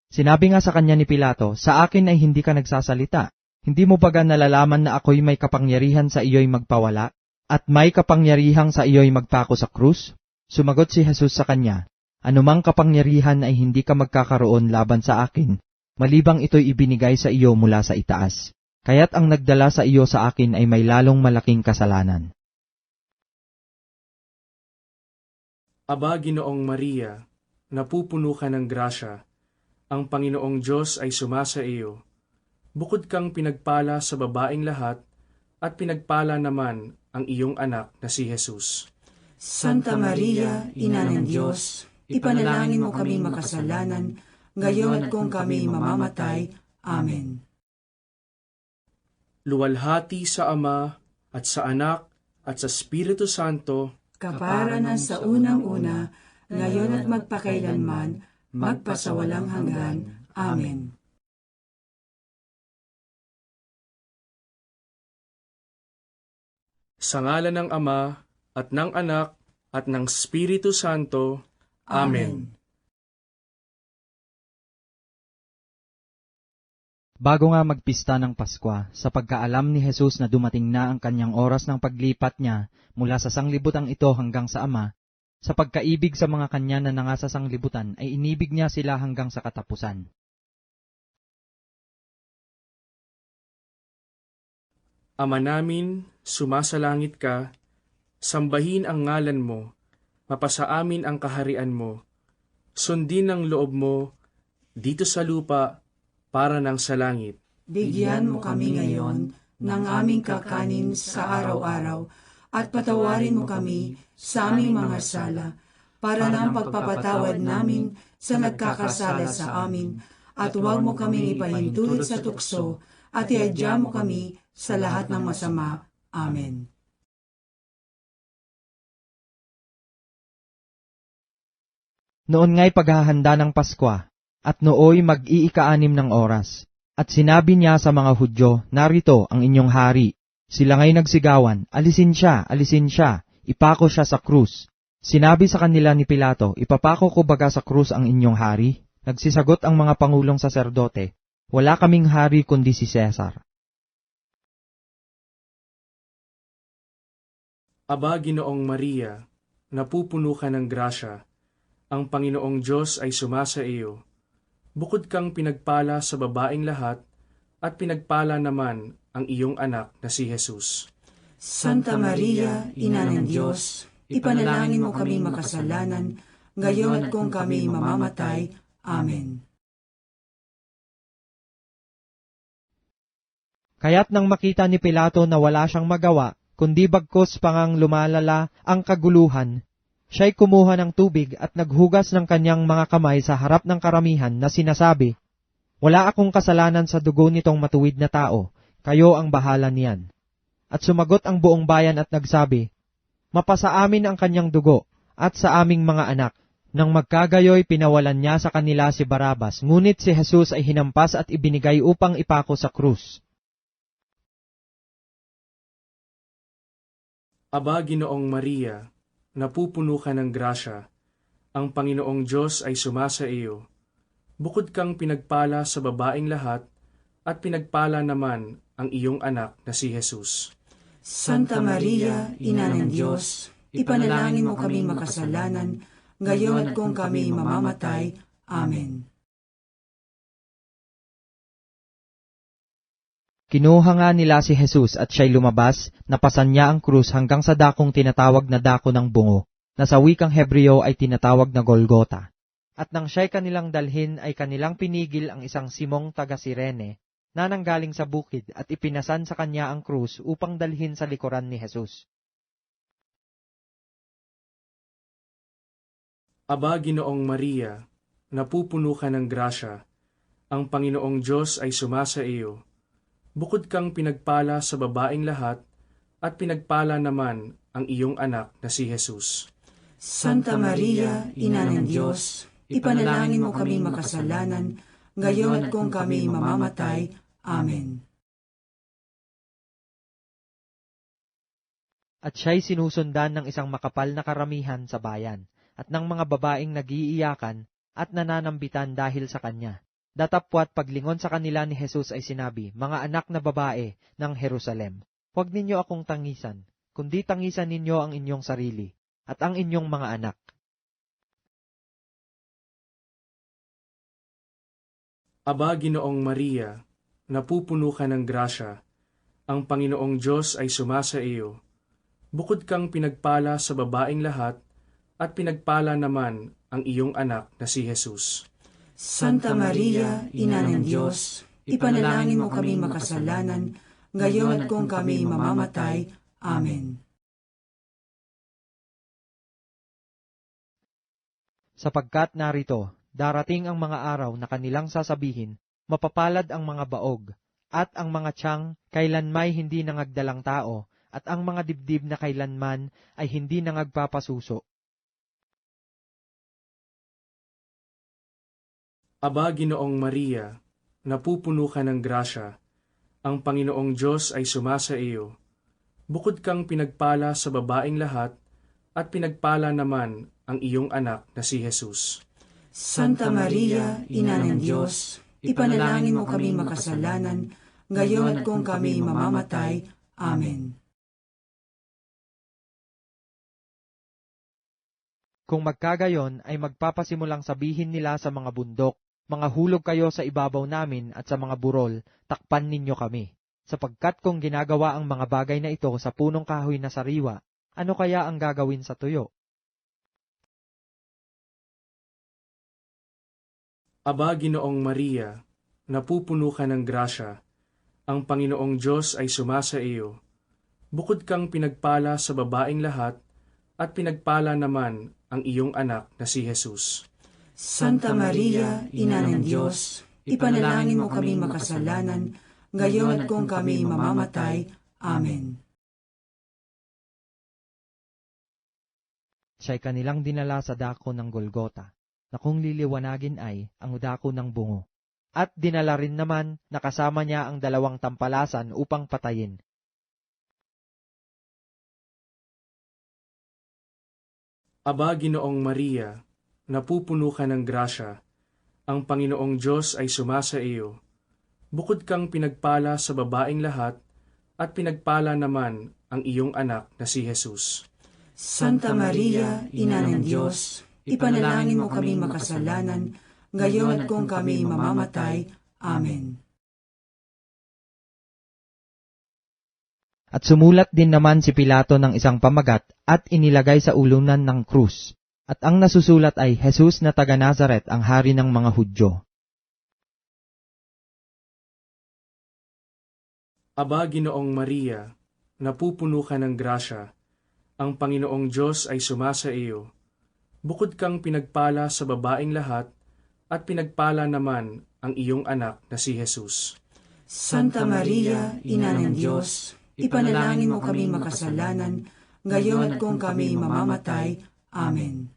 Sinabi nga sa kanya ni Pilato, "Sa akin ay hindi ka nagsasalita. Hindi mo baga nalalaman na ako'y may kapangyarihan sa iyo'y magpawala, at may kapangyarihang sa iyo'y magpako sa krus?" Sumagot si Jesus sa kanya, "Anumang kapangyarihan ay hindi ka magkakaroon laban sa akin, malibang ito'y ibinigay sa iyo mula sa itaas. Kaya't ang nagdala sa iyo sa akin ay may lalong malaking kasalanan." Aba, Ginoong Maria, napupuno ka ng grasya, ang Panginoong Diyos ay sumasa iyo. Bukod kang pinagpala sa babaeng lahat, at pinagpala naman ang iyong anak na si Jesus. Santa Maria, Ina ng Diyos, ipanalangin mo kami makasalanan, ngayon at kung kami mamamatay. Amen. Luwalhati sa Ama, at sa Anak, at sa Espiritu Santo, Kapara na sa unang-una, ngayon at magpakailanman, magpasawalang hanggan. Amen. sa ngalan ng Ama, at ng Anak, at ng Espiritu Santo. Amen. Bago nga magpista ng Paskwa, sa pagkaalam ni Jesus na dumating na ang kanyang oras ng paglipat niya mula sa sanglibutang ito hanggang sa Ama, sa pagkaibig sa mga kanya na nanga sa sanglibutan ay inibig niya sila hanggang sa katapusan. Ama namin, sumasalangit ka, sambahin ang ngalan mo, mapasa amin ang kaharian mo, sundin ang loob mo, dito sa lupa, para ng sa langit. Bigyan mo kami ngayon ng aming kakanin sa araw-araw at patawarin mo kami sa aming mga sala para ng pagpapatawad namin sa nagkakasala sa amin at huwag mo kaming ipahintulot sa tukso at iadya mo kami sa lahat ng masama. Amen. Noon nga'y paghahanda ng Paskwa, at nooy mag-iika-anim ng oras. At sinabi niya sa mga Hudyo, "Narito ang inyong hari." Sila nga'y nagsigawan, alisin siya, ipako siya sa krus." Sinabi sa kanila ni Pilato, "Ipapako ko baga sa krus ang inyong hari?" Nagsisagot ang mga pangulong saserdote, "Wala kaming hari kundi si Cesar." Aba, Ginoong Maria, napupuno ka ng grasya, ang Panginoong Diyos ay sumasa iyo. Bukod kang pinagpala sa babaeng lahat, at pinagpala naman ang iyong anak na si Jesus. Santa Maria, Ina ng Diyos, ipanalangin mo kami makasalanan, ngayon at kung kami mamamatay. Amen. Kaya't nang makita ni Pilato na wala siyang magawa, kundi bagkus pangang lumalala ang kaguluhan, siya'y kumuha ng tubig at naghugas ng kanyang mga kamay sa harap ng karamihan na sinasabi, "Wala akong kasalanan sa dugo nitong matuwid na tao, kayo ang bahala niyan." At sumagot ang buong bayan at nagsabi, "Mapasa amin ang kanyang dugo at sa aming mga anak." Nang magkagayoy, pinawalan niya sa kanila si Barabas, ngunit si Jesus ay hinampas at ibinigay upang ipako sa krus. Aba, Ginoong Maria, napupuno ka ng grasya, ang Panginoong Diyos ay sumasa iyo. Bukod kang pinagpala sa babaeng lahat, at pinagpala naman ang iyong anak na si Jesus. Santa Maria, Ina ng Diyos, ipanalangin mo kami makasalanan, ngayon at kung kami mamamatay. Amen. Kinuha nga nila si Jesus at siya'y lumabas, napasan niya ang krus hanggang sa dakong tinatawag na dako ng bungo, na sa wikang Hebreo ay tinatawag na Golgota. At nang siya'y kanilang dalhin ay kanilang pinigil ang isang Simong taga Sirene, na nanggaling sa bukid at ipinasan sa kanya ang krus upang dalhin sa likuran ni Jesus. Aba, Ginoong Maria, napupuno ka ng grasya, ang Panginoong Diyos ay sumasa iyo. Bukod kang pinagpala sa babaeng lahat, at pinagpala naman ang iyong anak na si Jesus. Santa Maria, Ina ng Diyos, ipanalangin mo kami makasalanan, ngayon at kung kami mamamatay. Amen. At siya'y sinusundan ng isang makapal na karamihan sa bayan, at ng mga babaeng nagiiyakan at nananambitan dahil sa kanya. Datapwat paglingon sa kanila ni Jesus ay sinabi, "Mga anak na babae ng Jerusalem, huwag ninyo akong tangisan, kundi tangisan ninyo ang inyong sarili at ang inyong mga anak. Aba, Ginoong Maria, napupuno ka ng grasya, ang Panginoong Diyos ay sumasa iyo. Bukod kang pinagpala sa babaeng lahat, at pinagpala naman ang iyong anak na si Jesus. Santa Maria, Ina ng Diyos, ipanalangin mo kami makasalanan, ngayon at kung kami mamamatay. Amen. Sapagkat narito, darating ang mga araw na kanilang sasabihin, mapapalad ang mga baog, at ang mga tiyang kailanmay hindi nangagdalang tao, at ang mga dibdib na kailanman ay hindi nangagpapasuso. Aba, Ginoong Maria, napupuno ka ng grasya, ang Panginoong Diyos ay sumasa iyo. Bukod kang pinagpala sa babaeng lahat, at pinagpala naman ang iyong anak na si Jesus. Santa Maria, Ina ng Diyos, ipanalangin mo kami makasalanan, ngayon at kung kami mamamatay. Amen. Kung magkagayon ay magpapasimulang sabihin nila sa mga bundok, mga hulog kayo sa ibabaw namin at sa mga burol, takpan ninyo kami. Sapagkat kung ginagawa ang mga bagay na ito sa punong kahoy na sariwa, ano kaya ang gagawin sa tuyo? Aba, Ginoong Maria, napupuno ka ng grasya, ang Panginoong Diyos ay sumasa iyo. Bukod kang pinagpala sa babaeng lahat, at pinagpala naman ang iyong anak na si Jesus. Santa Maria, Ina ng Diyos, ipanalangin mo kami makasalanan, ngayon at kung kami mamamatay. Amen. Siya'y kanilang dinala sa dako ng Golgota, na kung liliwanagin ay ang dako ng bungo. At dinala rin naman na kasama niya ang 2 tampalasan upang patayin. Aba, Ginoong Maria, napupuno ka ng grasya, ang Panginoong Diyos ay sumasa iyo. Bukod kang pinagpala sa babaeng lahat, at pinagpala naman ang iyong anak na si Jesus. Santa Maria, Ina ng Diyos, ipanalangin mo kami makasalanan, ngayon at kung kami mamamatay. Amen. At sumulat din naman si Pilato ng isang pamagat at inilagay sa ulunan ng krus. At ang nasusulat ay Jesus na taga Nazaret, ang hari ng mga Hudyo. Aba, Ginoong Maria, napupuno ka ng grasya, ang Panginoong Diyos ay sumasa iyo. Bukod kang pinagpala sa babaeng lahat, at pinagpala naman ang iyong anak na si Jesus. Santa Maria, Ina ng Diyos, ipanalangin mo kami makasalanan, ngayon at kung kami mamamatay. Amen.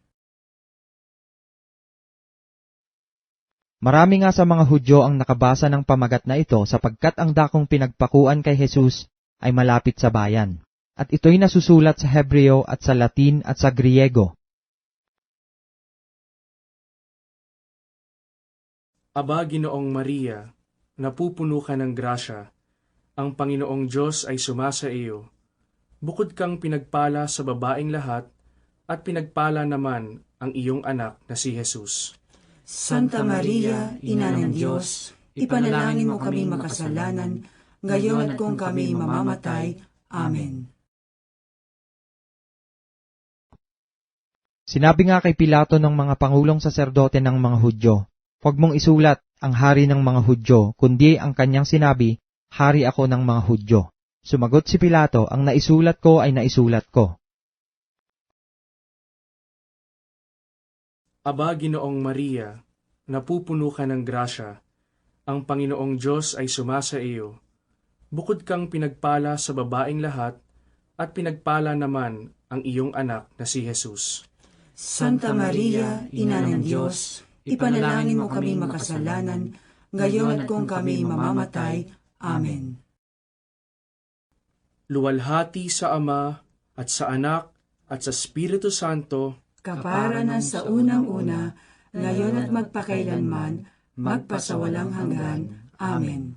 Marami nga sa mga Hudyo ang nakabasa ng pamagat na ito sapagkat ang dakong pinagpakuan kay Jesus ay malapit sa bayan. At ito'y nasusulat sa Hebreo at sa Latin at sa Griego. Aba, Ginoong Maria, napupuno ka ng grasya, ang Panginoong Diyos ay sumasa iyo. Bukod kang pinagpala sa babaeng lahat, at pinagpala naman ang iyong anak na si Jesus. Santa Maria, Ina ng Diyos, ipanalangin mo kami makasalanan, ngayon at kung kami mamamatay. Amen. Sinabi nga kay Pilato ng mga pangulong saserdote ng mga Hudyo, "Huwag mong isulat ang hari ng mga Hudyo, kundi ang kanyang sinabi, hari ako ng mga Hudyo." Sumagot si Pilato, "Ang naisulat ko ay naisulat ko." Aba, Ginoong Maria, napupuno ka ng grasya, ang Panginoong Diyos ay sumasa iyo. Bukod kang pinagpala sa babaeng lahat, at pinagpala naman ang iyong anak na si Jesus. Santa Maria, Ina ng Diyos, ipanalangin mo kami makasalanan, ngayon at kung kami mamamatay. Amen. Luwalhati sa Ama, at sa Anak, at sa Espiritu Santo, Kapara na sa unang-una, ngayon at magpakailanman, magpasawalang hanggan. Amen.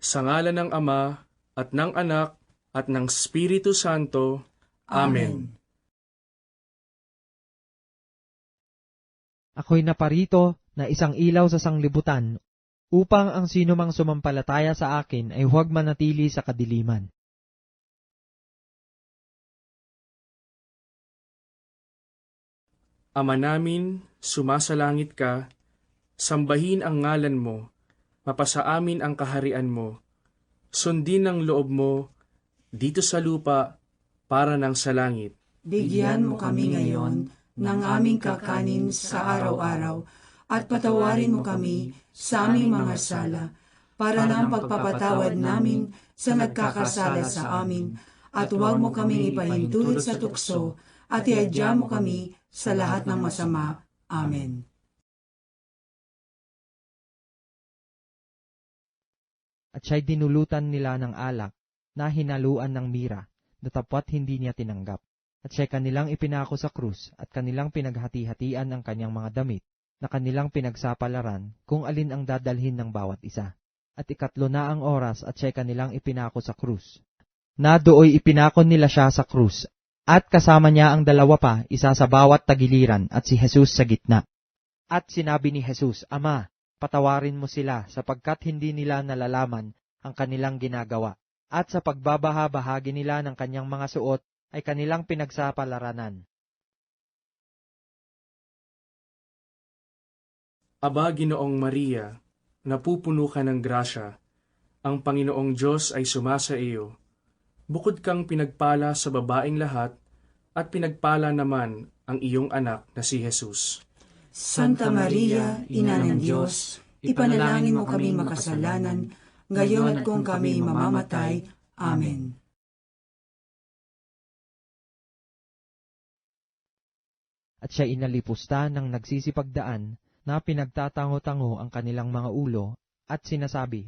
sa ngalan ng Ama, at ng Anak, at ng Espiritu Santo. Amen. Ako'y naparito na isang ilaw sa sanglibutan, upang ang sinumang sumampalataya sa akin ay huwag manatili sa kadiliman. Ama namin, sumasalangit ka, sambahin ang ngalan mo, mapasa amin ang kaharian mo, sundin ang loob mo, dito sa lupa, para ng sa langit. Bigyan mo kami ngayon ng aming kakanin sa araw-araw, at patawarin mo kami sa aming mga sala, para ng pagpapatawad namin sa nagkakasala sa amin, at huwag mo kaming ipahintulot sa tukso, at iadya mo kami sa lahat ng masama. Amen. At siya'y dinulutan nila ng alak na hinaluan ng mira, na tapat hindi niya tinanggap. At siya'y kanilang ipinako sa krus, at kanilang pinaghati-hatian ang kanyang mga damit, na kanilang pinagsapalaran kung alin ang dadalhin ng bawat isa. At ikatlo na ang oras, at siya'y kanilang ipinako sa krus. Na dooy ipinako nila siya sa krus, at kasama niya ang dalawa pa, isa sa bawat tagiliran, at si Jesus sa gitna. At sinabi ni Jesus, "Ama, patawarin mo sila, sapagkat hindi nila nalalaman ang kanilang ginagawa." At sa pagbabaha-bahagi nila ng kanyang mga suot, ay kanilang pinagsapalaranan. Aba, Ginoong Maria, napupuno ka ng grasya, ang Panginoong Diyos ay sumasa iyo. Bukod kang pinagpala sa babaeng lahat, at pinagpala naman ang iyong anak na si Jesus. Santa Maria, Ina ng Diyos, ipanalangin mo kami makasalanan, ngayon at kung kami mamamatay. Amen. At siya inalipusta ng nagsisipagdaan na pinagtatango-tango ang kanilang mga ulo at sinasabi,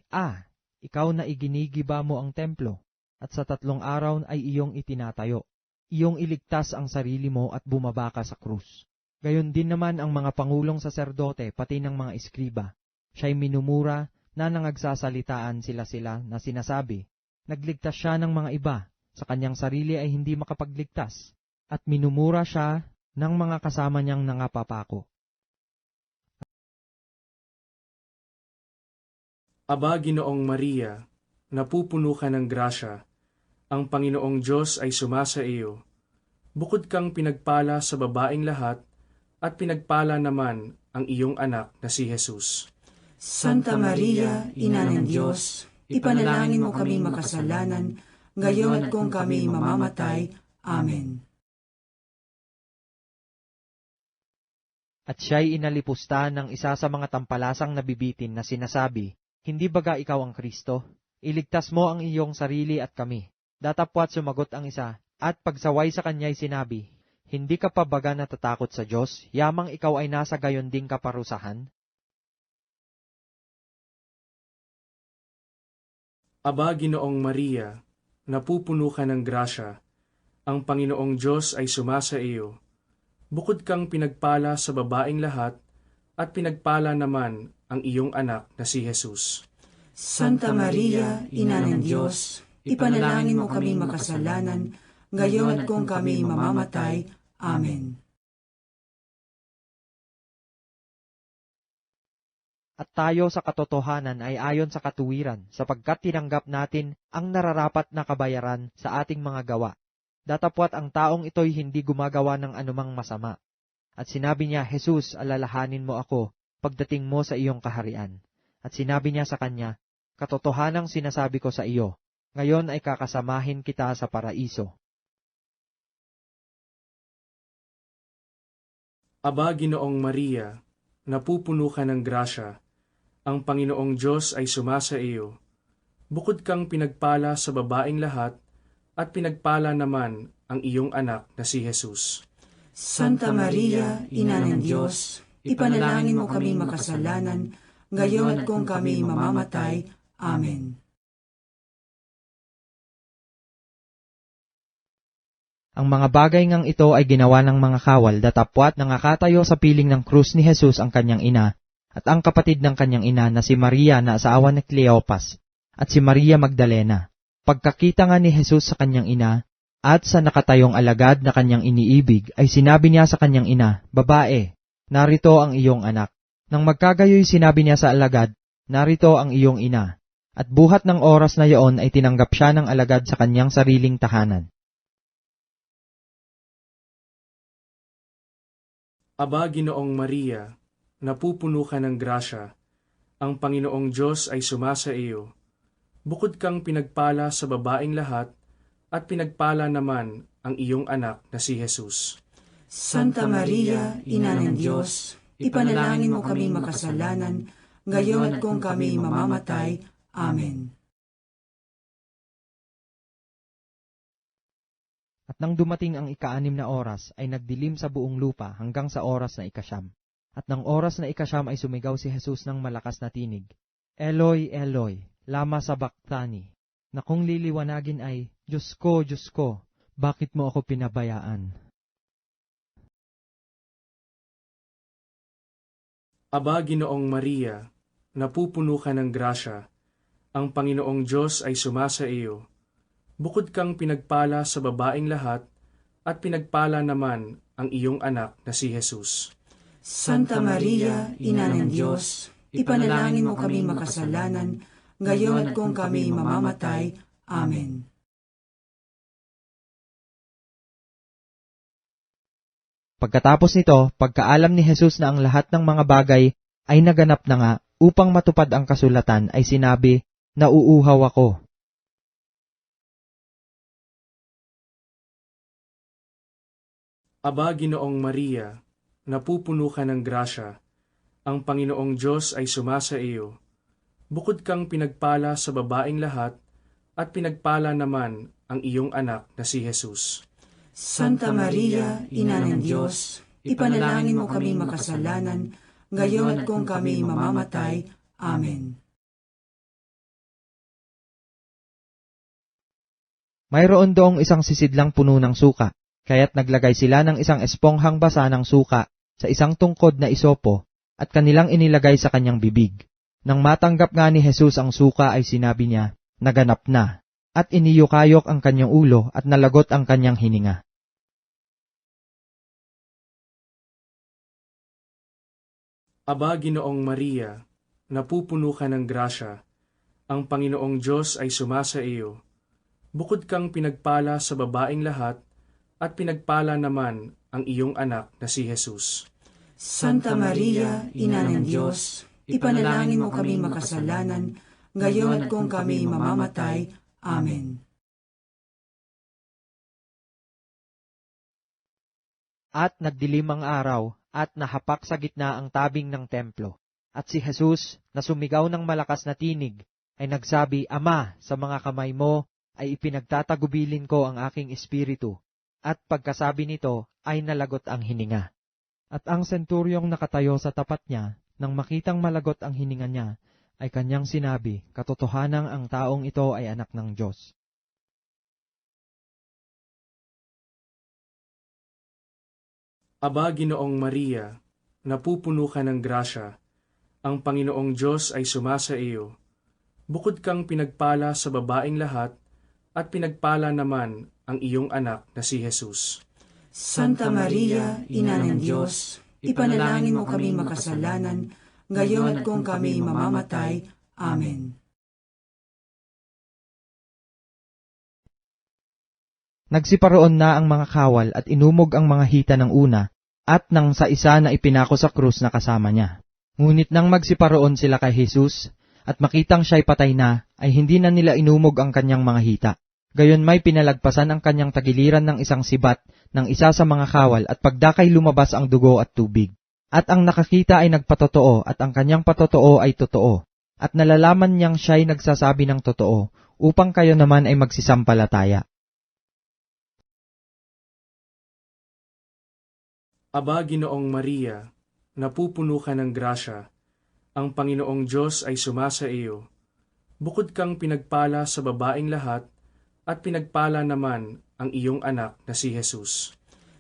ikaw na iginigiba mo ang templo at sa 3 araw ay iyong itinatayo. Iyong iligtas ang sarili mo at bumaba ka sa krus. Gayon din naman ang mga pangulong saserdote pati ng mga eskriba. Siya'y minumura na nangagsasalitaan sila na sinasabi, nagligtas siya ng mga iba, sa kanyang sarili ay hindi makapagligtas. at minumura siya ng mga kasama niyang nangapapako. Aba, Ginoong Maria, napupuno ka ng grasya, ang Panginoong Diyos ay sumasa iyo. Bukod kang pinagpala sa babaeng lahat, at pinagpala naman ang iyong anak na si Jesus. Santa Maria, Ina ng Diyos, ipanalangin mo kami makasalanan, ngayon at kung kami mamamatay. Amen. At siya'y inalipusta ng isa sa mga tampalasang nabibitin na sinasabi, "Hindi baga ikaw ang Kristo? Iligtas mo ang iyong sarili at kami." Datapwat sumagot ang isa, at pagsaway sa kanya'y sinabi, "Hindi ka pa baga natatakot sa Diyos, yamang ikaw ay nasa gayon ding kaparusahan?" Aba, Ginoong Maria, napupuno ka ng grasya, ang Panginoong Diyos ay sumasa iyo. Bukod kang pinagpala sa babaeng lahat, at pinagpala naman ang iyong anak na si Jesus. Santa Maria, Ina ng Diyos, ipanalangin mo kami makasalanan, ngayon at kung kami mamamatay. Amen. At tayo sa katotohanan ay ayon sa katuwiran, sapagkat tinanggap natin ang nararapat na kabayaran sa ating mga gawa. Datapwat ang taong ito'y hindi gumagawa ng anumang masama. At sinabi niya, "Jesus, alalahanin mo ako pagdating mo sa iyong kaharian." At sinabi niya sa kanya, "Katotohanang sinasabi ko sa iyo, ngayon ay kakasamahin kita sa paraiso." Aba, Ginoong Maria, napupuno ka ng grasya, ang Panginoong Diyos ay sumasa iyo. Bukod kang pinagpala sa babaeng lahat, at pinagpala naman ang iyong anak na si Jesus. Santa Maria, Ina ng Diyos, ipanalangin mo kami makasalanan, ngayon at kung kami mamamatay. Amen. Ang mga bagay ngang ito ay ginawa ng mga kawal, datapwat nangakatayo sa piling ng krus ni Jesus ang kanyang ina, at ang kapatid ng kanyang ina na si Maria na asawa ni Cleopas, at si Maria Magdalena. Pagkakita nga ni Jesus sa kanyang ina, at sa nakatayong alagad na kanyang iniibig, ay sinabi niya sa kanyang ina, "Babae, narito ang iyong anak." Nang magkagayoy sinabi niya sa alagad, "Narito ang iyong ina." At buhat ng oras na iyon ay tinanggap siya ng alagad sa kanyang sariling tahanan. Aba, Ginoong Maria, napupuno ka ng grasya, ang Panginoong Diyos ay sumasa iyo. Bukod kang pinagpala sa babaeng lahat, at pinagpala naman ang iyong anak na si Jesus. Santa Maria, Ina ng Diyos, ipanalangin mo kami makasalanan, ngayon at kung kami mamamatay. Amen. At nang dumating ang ika-6 na oras, ay nagdilim sa buong lupa hanggang sa oras na 9. At nang oras na 9 ay sumigaw si Jesus ng malakas na tinig, "Eloi, Eloi, lama sabachthani," na kung liliwanagin ay, Diyos ko, bakit mo ako pinabayaan?" Aba, Ginoong Maria, napupuno ka ng grasya, ang Panginoong Diyos ay sumasa iyo. Bukod kang pinagpala sa babaeng lahat, at pinagpala naman ang iyong anak na si Jesus. Santa Maria, Ina ng Diyos, ipanalangin mo kami makasalanan, ngayon at kung kami mamamatay. Amen. Pagkatapos nito, pagkaalam ni Jesus na ang lahat ng mga bagay ay naganap na nga, upang matupad ang kasulatan, ay sinabi, "Nauuhaw ako." Aba, Ginoong Maria, napupuno ka ng grasya, ang Panginoong Diyos ay sumasa iyo. Bukod kang pinagpala sa babaeng lahat, at pinagpala naman ang iyong anak na si Jesus. Santa Maria, Ina ng Diyos, ipanalangin mo kami makasalanan, ngayon at kung kami mamamatay. Amen. Mayroon doong isang sisidlang puno ng suka, kaya't naglagay sila ng isang esponghang basa ng suka sa isang tungkod na isopo, at kanilang inilagay sa kanyang bibig. Nang matanggap nga ni Jesus ang suka ay sinabi niya, "Naganap na," at iniyukayok ang kanyang ulo at nalagot ang kanyang hininga. Aba, Ginoong Maria, napupuno ka ng grasya, ang Panginoong Diyos ay sumasa iyo. Bukod kang pinagpala sa babaeng lahat, at pinagpala naman ang iyong anak na si Jesus. Santa Maria, Ina ng Diyos, ipanalangin mo kami makasalanan, ngayon at kung kami mamamatay. Amen. At nagdilim ang araw, at nahapak sa gitna ang tabing ng templo. At si Jesus, na sumigaw ng malakas na tinig, ay nagsabi, Ama, sa mga kamay mo ay ipinagtatagubilin ko ang aking espiritu. At pagkasabi nito, ay nalagot ang hininga. At ang senturyong nakatayo sa tapat niya, nang makitang malagot ang hininga niya, ay kanyang sinabi, katotohanang ang taong ito ay anak ng Diyos. Aba, Ginoong Maria, napupuno ka ng grasya, ang Panginoong Diyos ay sumasa iyo. Bukod kang pinagpala sa babaeng lahat, at pinagpala naman ang iyong anak na si Jesus. Santa Maria, Ina ng Diyos, ipanalangin mo kami makasalanan, ngayon at kung kami mamamatay. Amen. Nagsiparoon na ang mga kawal at inumog ang mga hita ng una, at nang sa isa na ipinako sa krus na kasama niya. Ngunit nang magsiparoon sila kay Jesus, at makitang siya'y patay na, ay hindi na nila inumog ang kanyang mga hita. Gayon may pinalagpasan ang kanyang tagiliran ng isang sibat ng isa sa mga kawal at pagdakay lumabas ang dugo at tubig. At ang nakakita ay nagpatotoo at ang kanyang patotoo ay totoo. At nalalaman niyang siya'y nagsasabi ng totoo, upang kayo naman ay magsisampalataya. Aba, Ginoong Maria, napupuno ka ng grasya, ang Panginoong Diyos ay sumasa iyo. Bukod kang pinagpala sa babaeng lahat, at pinagpala naman ang iyong anak na si Jesus.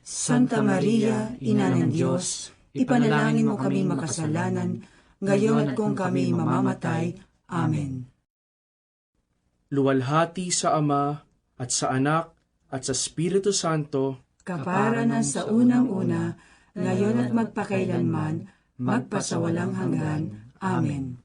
Santa Maria, Ina ng Diyos, ipanalangin mo kami makasalanan, ngayon at kung kami mamamatay. Amen. Luwalhati sa Ama, at sa Anak, at sa Espiritu Santo, Kapara na sa unang-una, ngayon at magpakailanman, magpasawalang hanggan. Amen.